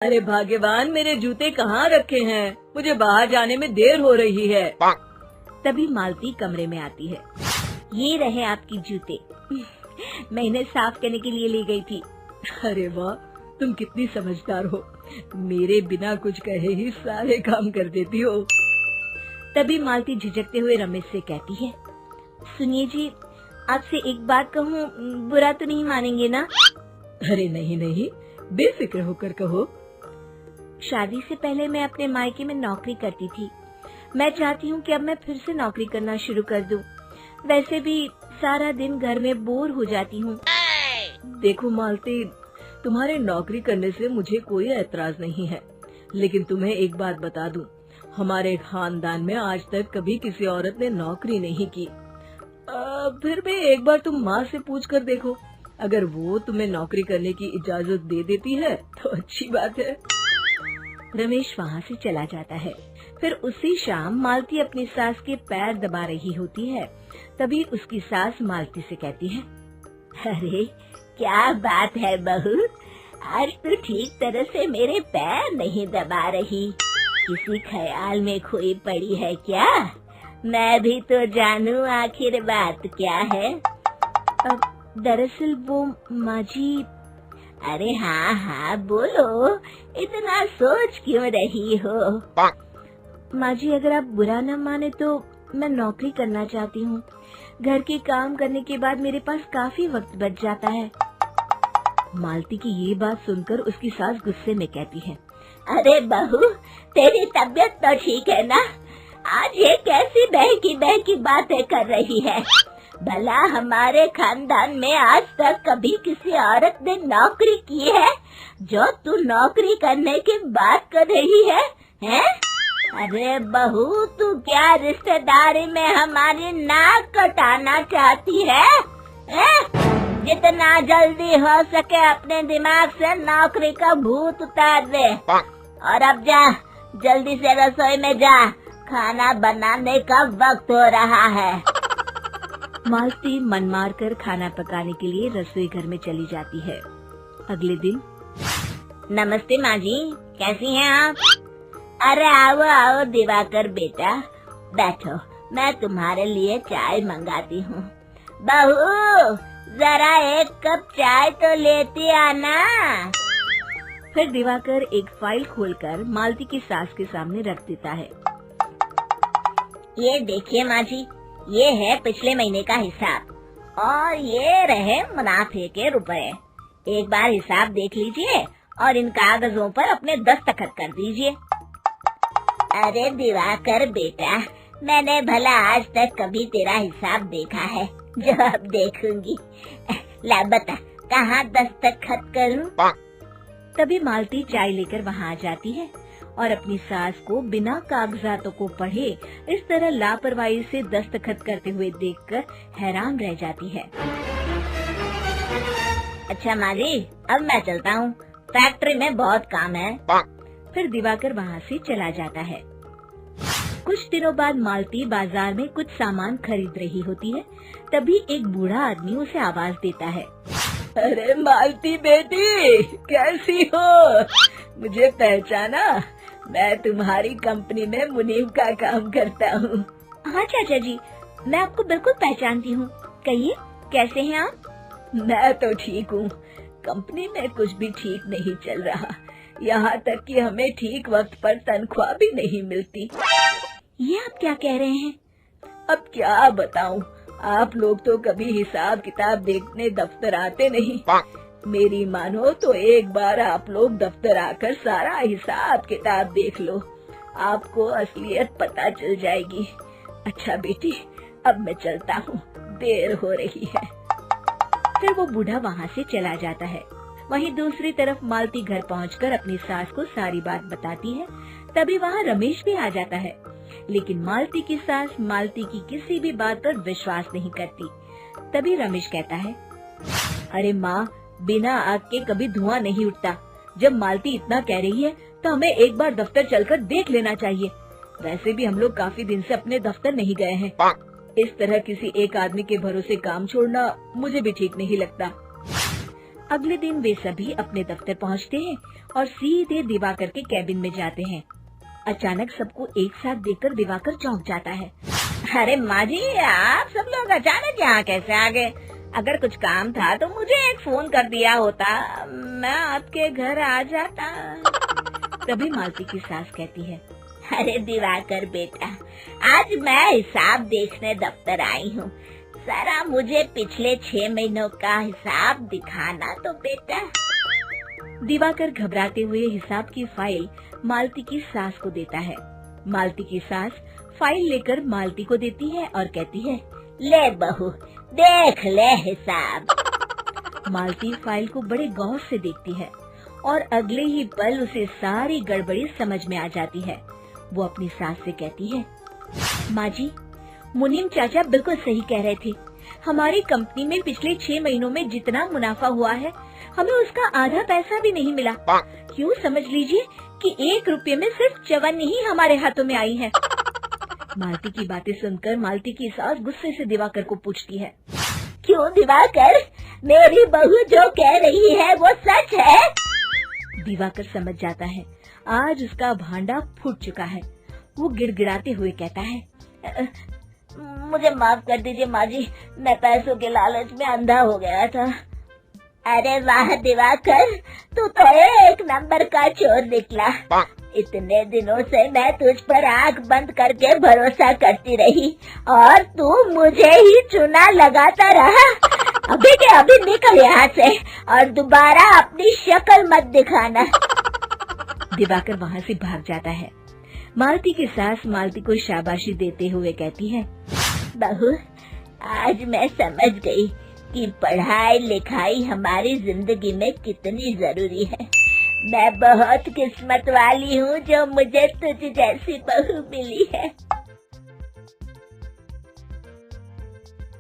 अरे भाग्यवान, मेरे जूते कहाँ रखे हैं? मुझे बाहर जाने में देर हो रही है। तभी मालती कमरे में आती है। ये रहे आपकी जूते। मैं इन्हें साफ करने के लिए ले गई थी। अरे वाह, तुम कितनी समझदार हो। मेरे बिना कुछ कहे ही सारे काम कर देती हो। तभी मालती झिझकते हुए रमेश से कहती है, सुनिए जी, आपसे एक बात कहूँ, बुरा तो नहीं मानेंगे ना? अरे नहीं नहीं, बेफिक्र होकर कहो। शादी से पहले मैं अपने मायके में नौकरी करती थी। मैं चाहती हूँ कि अब मैं फिर से नौकरी करना शुरू कर दूँ। वैसे भी सारा दिन घर में बोर हो जाती हूँ। देखो मालती, तुम्हारे नौकरी करने से मुझे कोई एतराज नहीं है, लेकिन तुम्हें एक बात बता दूं, हमारे खानदान में आज तक कभी किसी औरत ने नौकरी नहीं की। फिर भी एक बार तुम माँ से पूछ कर देखो, अगर वो तुम्हें नौकरी करने की इजाजत दे देती है तो अच्छी बात है। रमेश वहाँ से चला जाता है। फिर उसी शाम मालती अपनी सास के पैर दबा रही होती है। तभी उसकी सास मालती से कहती है, अरे क्या बात है बहू, आज तो ठीक तरह से मेरे पैर नहीं दबा रही। किसी ख्याल में खोई पड़ी है क्या? मैं भी तो जानूं आखिर बात क्या है। दरअसल वो माँ जी। अरे हाँ हाँ बोलो, इतना सोच क्यों रही हो? माँ जी, अगर आप बुरा न माने तो मैं नौकरी करना चाहती हूँ। घर के काम करने के बाद मेरे पास काफी वक्त बच जाता है। मालती की ये बात सुनकर उसकी सास गुस्से में कहती है, अरे बहू, तेरी तबीयत तो ठीक है ना? आज ये कैसी बहकी बातें कर रही है? भला हमारे खानदान में आज तक कभी किसी औरत ने नौकरी की है जो तू नौकरी करने की बात कर रही है? हैं? अरे बहू, तू क्या रिश्तेदारी में हमारी नाक कटाना चाहती है? जितना जल्दी हो सके अपने दिमाग से नौकरी का भूत उतार दे। और अब जा, जल्दी से रसोई में जा, खाना बनाने का वक्त हो रहा है। मालती मन मार कर खाना पकाने के लिए रसोई घर में चली जाती है। अगले दिन, नमस्ते माँ जी, कैसी हैं आप? अरे आओ आओ दिवाकर बेटा, बैठो, मैं तुम्हारे लिए चाय मंगाती हूँ। बहू, जरा एक कप चाय तो लेती आना। फिर दिवाकर एक फाइल खोलकर मालती की सास के सामने रख देता है। ये देखिए माँ जी, ये है पिछले महीने का हिसाब और ये रहे मुनाफे के रुपए। एक बार हिसाब देख लीजिए और इन कागजों पर अपने दस्तखत कर दीजिए। अरे दिवाकर बेटा, मैंने भला आज तक कभी तेरा हिसाब देखा है जो अब देखूंगी? ला बता, कहाँ दस्तखत करूं? तभी मालती चाय लेकर वहाँ आ जाती है और अपनी सास को बिना कागजातों को पढ़े इस तरह लापरवाही से दस्तखत करते हुए देखकर हैरान रह जाती है। अच्छा माँ जी, अब मैं चलता हूँ, फैक्ट्री में बहुत काम है। फिर दिवाकर वहाँ से चला जाता है। कुछ दिनों बाद मालती बाजार में कुछ सामान खरीद रही होती है। तभी एक बूढ़ा आदमी उसे आवाज देता है, अरे मालती बेटी, कैसी हो? मुझे पहचाना? मैं तुम्हारी कंपनी में मुनीब का काम करता हूँ। हाँ चाचा जी, मैं आपको बिल्कुल पहचानती हूँ। कहिए, कैसे हैं आप? मैं तो ठीक हूँ। कंपनी में कुछ भी ठीक नहीं चल रहा, यहाँ तक कि हमें ठीक वक्त पर तनख्वाह भी नहीं मिलती। ये आप क्या कह रहे हैं? अब क्या बताऊँ, आप लोग तो कभी हिसाब किताब देखने दफ्तर आते नहीं। मेरी मानो तो एक बार आप लोग दफ्तर आकर सारा हिसाब किताब देख लो, आपको असलियत पता चल जाएगी। अच्छा बेटी, अब मैं चलता हूँ, देर हो रही है। फिर वो बूढ़ा वहाँ से चला जाता है। वहीं दूसरी तरफ मालती घर पहुँचकर अपनी सास को सारी बात बताती है। तभी वहाँ रमेश भी आ जाता है, लेकिन मालती की सास मालती की किसी भी बात पर विश्वास नहीं करती। तभी रमेश कहता है, अरे माँ, बिना आग के कभी धुआं नहीं उठता। जब मालती इतना कह रही है तो हमें एक बार दफ्तर चलकर देख लेना चाहिए। वैसे भी हम लोग काफी दिन से अपने दफ्तर नहीं गए हैं। इस तरह किसी एक आदमी के भरोसे काम छोड़ना मुझे भी ठीक नहीं लगता। अगले दिन वे सभी अपने दफ्तर पहुंचते हैं और सीधे दिवाकर के कैबिन में जाते हैं। अचानक सबको एक साथ देखकर दिवाकर चौंक जाता है। अरे माँ जी, आप सब लोग अचानक यहाँ कैसे आ गए? अगर कुछ काम था तो मुझे एक फोन कर दिया होता, मैं आपके घर आ जाता। तभी मालती की सास कहती है, अरे दिवाकर बेटा, आज मैं हिसाब देखने दफ्तर आई हूँ, जरा मुझे पिछले 6 महीनों का हिसाब दिखाना तो बेटा। दिवाकर घबराते हुए हिसाब की फाइल मालती की सास को देता है। मालती की सास फाइल लेकर मालती को देती है और कहती है, ले बहू, देख ले हिसाब। मालती फाइल को बड़े गौर से देखती है और अगले ही पल उसे सारी गड़बड़ी समझ में आ जाती है। वो अपनी सास से कहती है, माँ जी, मुनीम चाचा बिल्कुल सही कह रहे थे। हमारी कंपनी में पिछले 6 महीनों में जितना मुनाफा हुआ है, हमें उसका आधा पैसा भी नहीं मिला। यूँ समझ लीजिए कि 1 रुपये में सिर्फ चवन्नी ही हमारे हाथों में आई है। मालती की बातें सुनकर मालती की सास गुस्से से दिवाकर को पूछती है, क्यों दिवाकर, मेरी बहू जो कह रही है वो सच है? दिवाकर समझ जाता है आज उसका भांडा फूट चुका है। वो गिड़गिड़ाते हुए कहता है, मुझे माफ कर दीजिए माँ जी, मैं पैसों के लालच में अंधा हो गया था। अरे वाह दिवाकर, तू तो एक नंबर का चोर निकला। इतने दिनों से मैं तुझ पर आंख बंद करके भरोसा करती रही और तू मुझे ही चुना लगाता रहा। अभी के अभी निकल यहाँ से और दोबारा अपनी शक्ल मत दिखाना। दिवाकर वहाँ से भाग जाता है। मालती की सास मालती को शाबाशी देते हुए कहती है, बहू, आज मैं समझ गई कि पढ़ाई लिखाई हमारी जिंदगी में कितनी जरूरी है। मैं बहुत किस्मत वाली हूँ जो मुझे तुझ जैसी बहू मिली है।